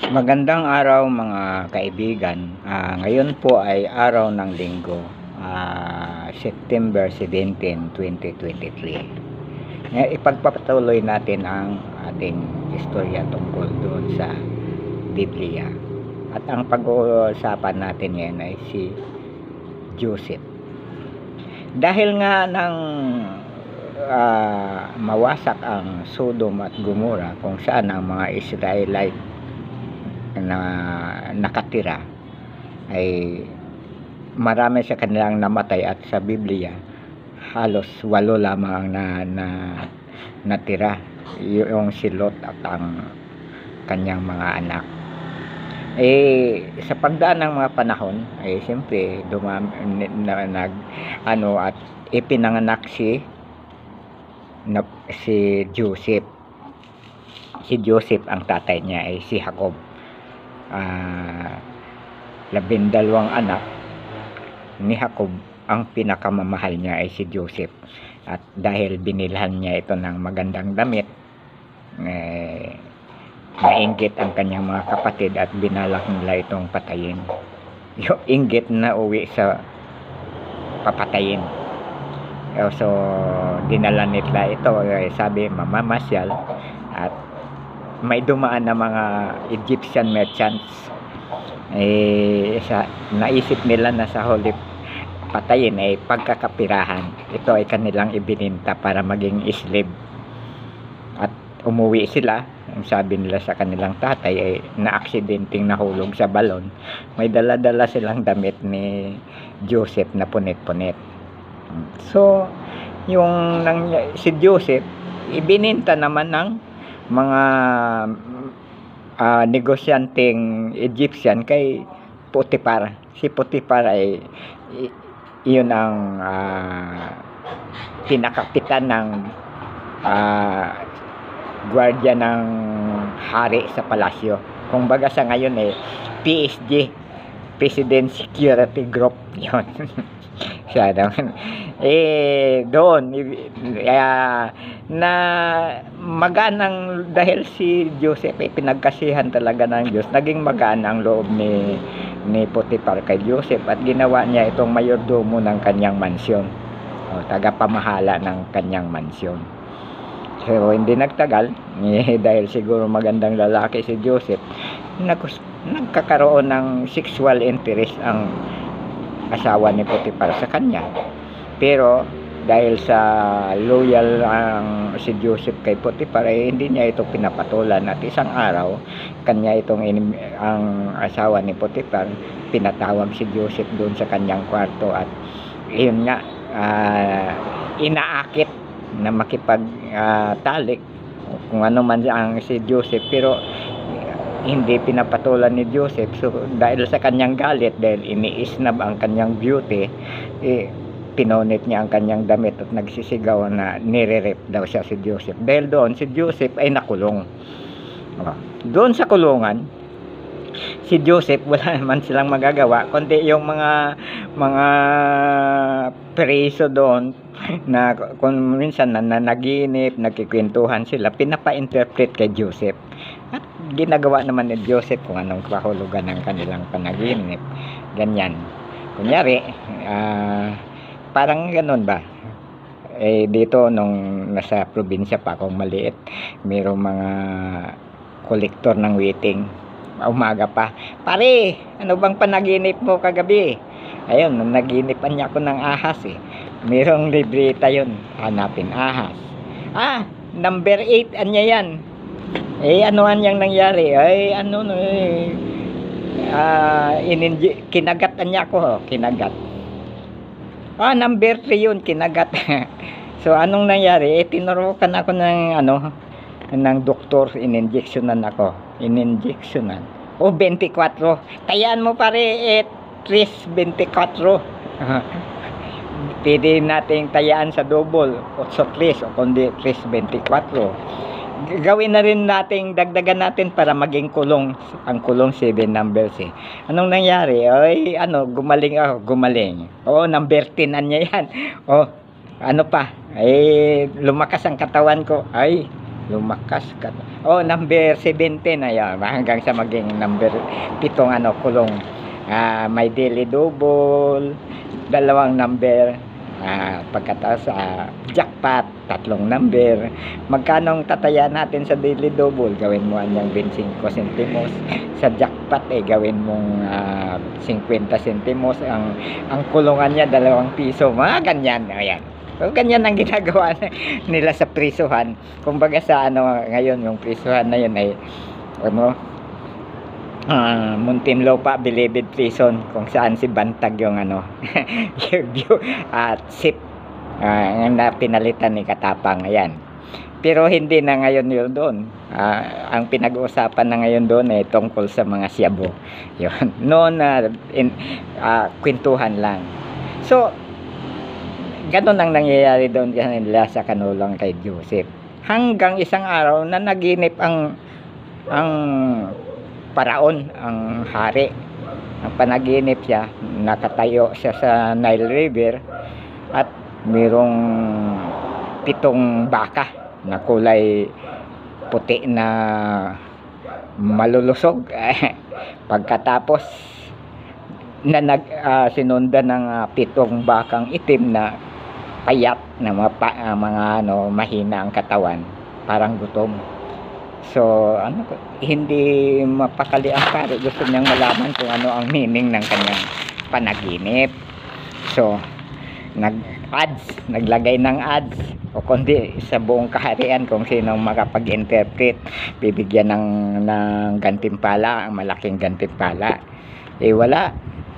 Magandang araw mga kaibigan. Ngayon po ay araw ng Linggo, September 17, 2023. Ipagpatuloy natin ang ating istorya tungkol doon sa Biblia. At ang pag-uusapan natin ngayon ay si Joseph. Dahil nga nang mawasak ang Sodom at Gomorrah, kung saan ang mga Israelite na nakatira ay marami sa kanilang namatay, at sa Biblia halos 8 lamang ang natira, yung si Lot at ang kanyang mga anak. Sa pagdaan ng mga panahon ay siyempre at ipinanganak si Joseph. Si Joseph, ang tatay niya ay si Jacob. 12 anak ni Jacob, ang pinakamamahal niya ay si Joseph. At dahil binilhan niya ito ng magandang damit, nainggit ang kanyang mga kapatid at binalak nila itong patayin. Yung inggit na uwi sa papatayin. So dinala nila ito, sabi mamamasyal, at may dumaan na mga Egyptian merchants. Naisip nila na sa huli patayin ay pagkakapirahan. Ito ay kanilang ibininta para maging slave. At umuwi sila. Ang sabi nila sa kanilang tatay ay na-aksidenteng nahulog sa balon. May dala-dala silang damit ni Joseph na punit-punit. So si Joseph ibininta naman ng mga negosyanteng Egyptian kay Potiphar. Si Potiphar ay iyon ang pinakapitan ng gwardiya ng hari sa palasyo. Kung baga sa ngayon PSG, President Security Group, yun. Siya naman doon na maganang, dahil si Joseph ay pinagkasihan talaga ng Diyos, naging magaan ang loob ni Potiphar kay Joseph, at ginawa niya itong mayordomo ng kanyang mansyon, tagapamahala ng kanyang mansyon. So hindi nagtagal, dahil siguro magandang lalaki si Joseph, nagkakaroon ng sexual interest ang asawa ni Potiphar sa kanya. Pero dahil sa loyal ang si Joseph kay Potiphar, hindi niya ito pinapatulan, at isang araw kanya ang asawa ni Potiphar pinatawag si Joseph doon sa kanyang kwarto, at iyon nga inaakit na makipagtalik kung ano man ang si Joseph, pero hindi pinapatulan ni Joseph. So dahil sa kanyang galit, dahil iniisnab ang kanyang beauty, pinonit niya ang kanyang damit at nagsisigaw na nire-rape daw siya si Joseph. Dahil doon si Joseph ay nakulong. Doon sa kulungan si Joseph, wala naman silang magagawa kundi yung mga preso doon na kung minsan na naginip, nagkikwentuhan sila, pinapa-interpret kay Joseph. At ginagawa naman ni Joseph kung anong kahulugan ng kanilang panaginip. Ganyan. Kunyari, parang ganun ba? Dito nung nasa probinsya pa akong maliit, mayroong mga kolektor ng waiting. Umaga pa, pare, ano bang panaginip mo kagabi? Ayun, naginipan niya ako ng ahas Mayroong libreta yun, hanapin ahas. Number 8, anya yan? Ano anyang nangyari? Kinagat niya ako, kinagat. Number 3 yun, kinagat. So anong nangyari? Tinurukan ako ng doktor, ininjectionan ako. 24. Tayaan mo pare, 3.24. Pwede nating tayaan sa double, 8.3 o kundi 3.24. Gawin na rin nating, dagdagan natin para maging kulong. Ang kulong 7 numbers Anong nangyari? Gumaling ako, gumaling. Number 10 anya yan. Ano pa? Lumakas ang katawan ko. lumakas ka. Oh, number 17 na yan. Hanggang sa maging number 7 ano, kulong. May daily double, 2 number. Pagkatapos jackpot, 3 number. Magkano tataya natin sa daily double? Gawin mo anyang 25 centimos. Sa jackpot gawin mong 50 centimos. Ang kulungan niya 2 piso. Mga ganyan. Ayan. So, ganyan ang ginagawa nila sa prisuhan. Kumbaga sa ngayon, yung prisuhan na yun ay Muntinlupa Bilibid Prison, kung saan si Bantag yung sip na pinalitan ni Katapang. Ayan. Pero hindi na ngayon yun doon. Ang pinag-uusapan na ngayon doon ay tungkol sa mga siyabo. Yun. Noon kwentuhan lang. So, ganun ang nangyayari doon nila sa kanulong kay Joseph. Hanggang isang araw na naginip ang paraon, ang hari. Ang panaginip siya, nakatayo siya sa Nile River at mayroong 7 baka na kulay puti na malulusog. Pagkatapos na sinundan ng 7 bakang itim na payat na mga mahina ang katawan, parang gutom. So hindi mapakali ang pare, gusto niyang malaman kung ano ang meaning ng kanyang panaginip. So naglagay ng ads, o kundi sa buong kaharian kung sinong makapag-interpret, bibigyan ng gantimpala, ang malaking gantimpala. Wala.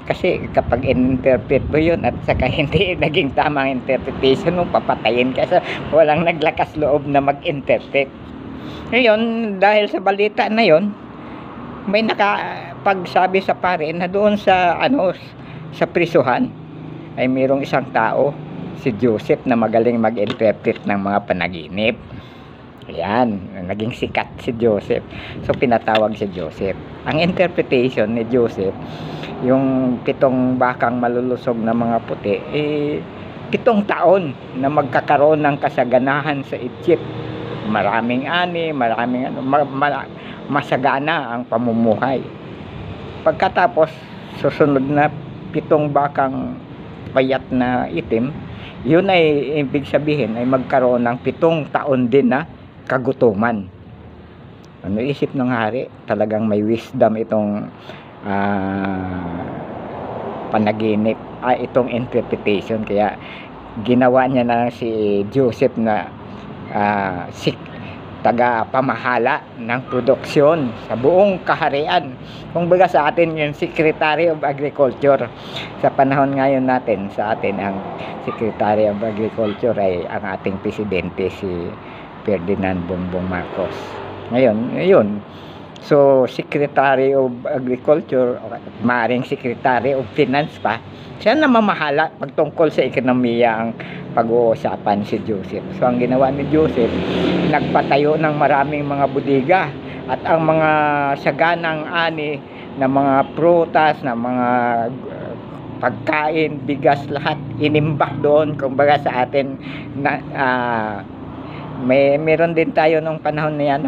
Kasi kapag in-interpret mo yun at saka hindi naging tamang interpretation mo, papatayin ka. So, walang naglakas loob na mag-interpret. Ngayon, dahil sa balita na yun, may nakapagsabi sa pare na doon sa sa prisuhan ay mayroong isang tao, si Joseph, na magaling mag-interpret ng mga panaginip. Ayan, naging sikat si Joseph. So pinatawag si Joseph. Ang interpretation ni Joseph, yung 7 bakang malulusog na mga puti, 7 taon na magkakaroon ng kasaganahan sa Egypt. Maraming maraming masagana ang pamumuhay. Pagkatapos, susunod na 7 bakang payat na itim, yun ay ibig sabihin ay magkaroon ng 7 taon din na kagutuman. Isip ng hari, talagang may wisdom itong panaginip, itong interpretation. Kaya ginawa niya na si Joseph na taga pamahala ng produksyon sa buong kaharian. Kung baga sa atin yung Secretary of Agriculture. Sa panahon ngayon natin, sa atin ang Secretary of Agriculture ay ang ating presidente, si Ferdinand Bongbong Marcos. Ngayon, so Secretary of Agriculture, maaaring Secretary of Finance pa, siya na mamahala pagtungkol sa ekonomiya ang pag-uusapan si Joseph. So ang ginawa ni Joseph, nagpatayo ng maraming mga bodega at ang mga saganang ani na mga prutas, na mga pagkain, bigas, lahat inimbak doon. Kumbaga sa atin na meron din tayo nung panahon na yan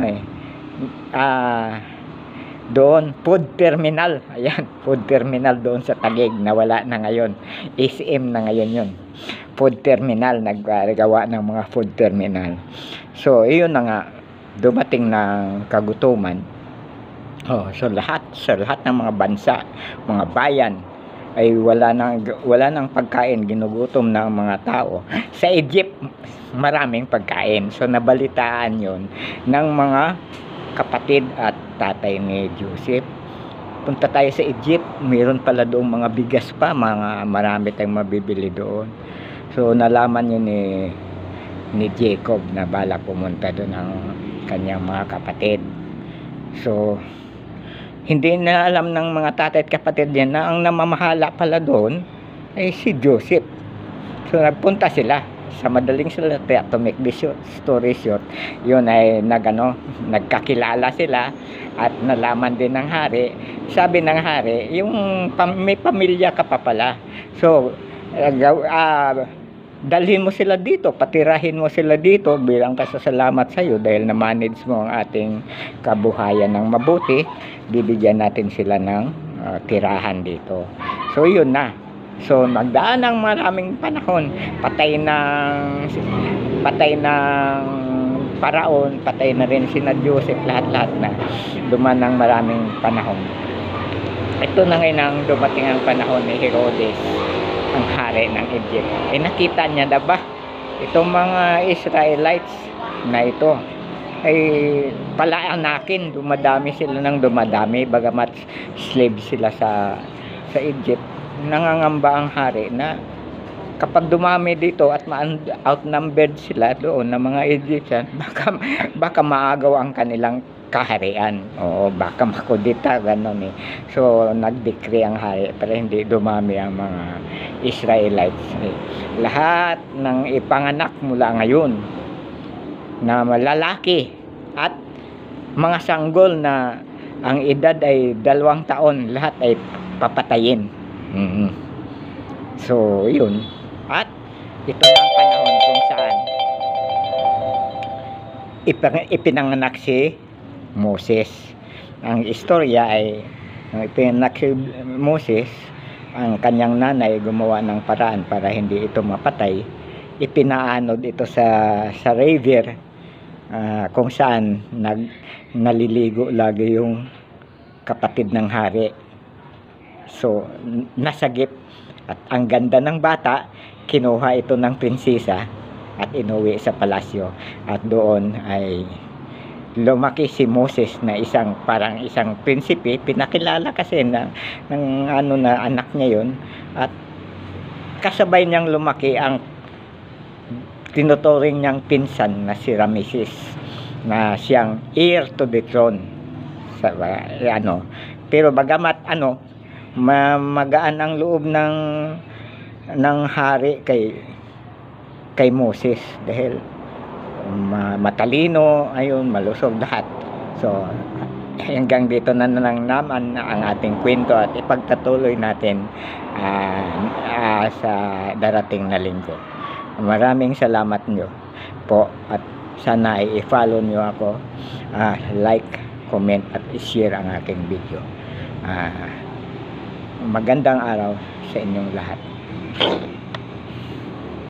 doon, food terminal. Ayan, food terminal doon sa Taguig, na wala na ngayon. ACM na ngayon yun. Food terminal, naggawa ng mga food terminal. So iyon na nga, dumating ng kagutuman. So lahat ng mga bansa, mga bayan ay wala nang pagkain, ginugutom ng mga tao. Sa Egypt, maraming pagkain. So nabalitaan yon ng mga kapatid at tatay ni Joseph. Punta tayo sa Egypt, mayroon pala doon mga bigas pa, marami tayong mabibili doon. So nalaman yun ni Jacob na bala pumunta doon ang kanyang mga kapatid. So hindi na alam ng mga tatay at kapatid yan na ang namamahala pala doon ay si Joseph. So nagpunta sila. Sa madaling salita, to make this story short, yun ay nagkakilala sila at nalaman din ng hari. Sabi ng hari, may pamilya ka pa pala. So dalhin mo sila dito, patirahin mo sila dito bilang pasasalamat sa iyo dahil na-manage mo ang ating kabuhayan ng mabuti. Bibigyan natin sila ng tirahan dito. So yun na. So magdaan ng maraming panahon, patay ng Paraon, patay na rin sina Joseph, lahat-lahat na dumaan ng maraming panahon. Ito na ngayon ang dumating ang panahon ni Herodes, ang hari ng Egypt. Nakita niya na ba itong mga Israelites na ito ay palaanakin, dumadami sila ng dumadami, bagamat slave sila sa Egypt. Nangangamba ang hari na kapag dumami dito at outnumbered sila doon ng mga Egyptian, baka maagaw ang kanilang kaharian. Oo, baka makudita, gano'n eh. So, nag-decree ang hari para hindi dumami ang mga Israelites. Lahat ng ipanganak mula ngayon na lalaki at mga sanggol na ang edad ay 2 taon, lahat ay papatayin. So, yun. At ito ang panahon kung saan ipinanganak si Moses. Ang istorya ay ipinanganak si Moses, ang kanyang nanay gumawa ng paraan para hindi ito mapatay. Ipinaanod ito sa river, kung saan naliligo lagi yung kapatid ng hari. So, nasagip. At ang ganda ng bata, kinuha ito ng prinsesa at inuwi sa palasyo. At doon ay lumaki si Moses na parang isang prinsipe, pinakilala kasi ng anak niya yon. At kasabay niyang lumaki ang tinuturing niyang pinsan na si Ramesses, na siyang heir to the throne. Pero bagamat magaan ang loob ng hari kay Moses dahil matalino, ayun, malusog lahat. So hanggang dito na lang naman ang ating kwento at ipagtatuloy natin sa darating na linggo. Maraming salamat nyo po at sana ay i-follow nyo ako, like, comment at i-share ang aking video. Magandang araw sa inyong lahat.